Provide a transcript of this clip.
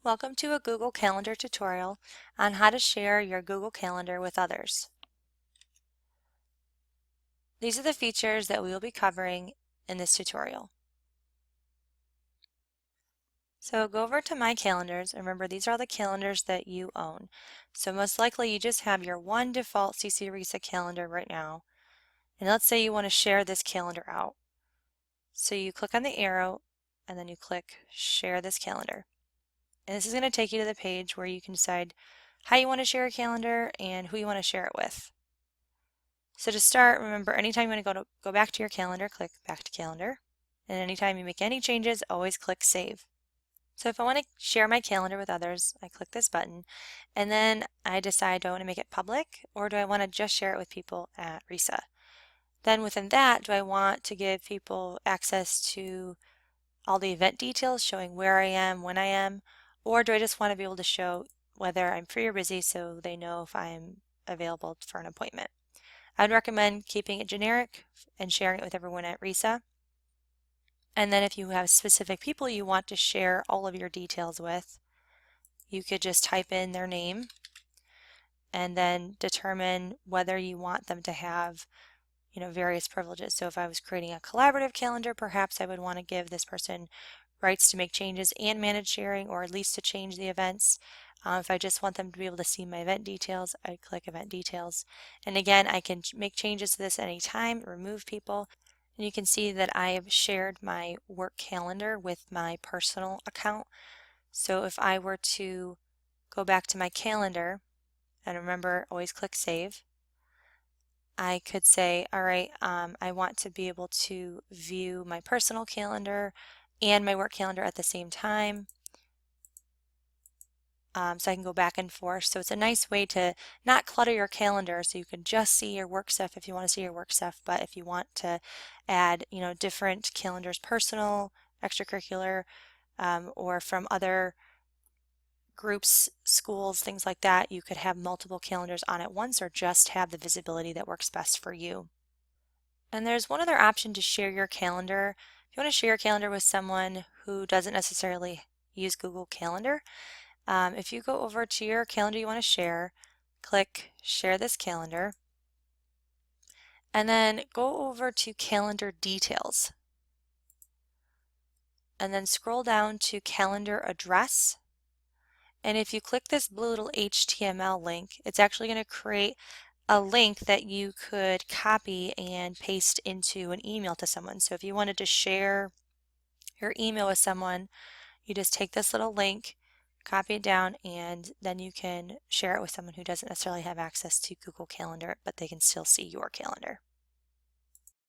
Welcome to a Google Calendar tutorial on how to share your Google Calendar with others. These are the features that we will be covering in this tutorial. So go over to My Calendars, and remember these are all the calendars that you own. So most likely you just have your one default CC Risa calendar right now. And let's say you want to share this calendar out. So you click on the arrow and then you click Share this calendar. And this is going to take you to the page where you can decide how you want to share a calendar and who you want to share it with. So to start, remember anytime you want to go back to your calendar, click back to calendar. And anytime you make any changes, always click save. So if I want to share my calendar with others, I click this button and then I decide, do I want to make it public or do I want to just share it with people at RISA? Then within that, do I want to give people access to all the event details showing where I am, when I am, or do I just want to be able to show whether I'm free or busy so they know if I'm available for an appointment? I'd recommend keeping it generic and sharing it with everyone at RISA. And then if you have specific people you want to share all of your details with, you could just type in their name and then determine whether you want them to have various privileges. So if I was creating a collaborative calendar, perhaps I would want to give this person rights to make changes and manage sharing, or at least to change the events. If I just want them to be able to see my event details, I click event details. And again, I can make changes to this anytime, remove people. And you can see that I have shared my work calendar with my personal account. So if I were to go back to my calendar, and remember, always click save, I could say, all right, I want to be able to view my personal calendar and my work calendar at the same time. So I can go back and forth. So it's a nice way to not clutter your calendar, so you can just see your work stuff if you want to see your work stuff, but if you want to add, different calendars, personal, extracurricular, or from other groups, schools, things like that, you could have multiple calendars on at once or just have the visibility that works best for you. And there's one other option to share your calendar. If you want to share your calendar with someone who doesn't necessarily use Google Calendar, if you go over to your calendar you want to share, click Share this calendar, and then go over to Calendar Details. And then scroll down to Calendar Address. And if you click this blue little HTML link, it's actually going to create a link that you could copy and paste into an email to someone. So if you wanted to share your email with someone, you just take this little link, copy it down, and then you can share it with someone who doesn't necessarily have access to Google Calendar, but they can still see your calendar.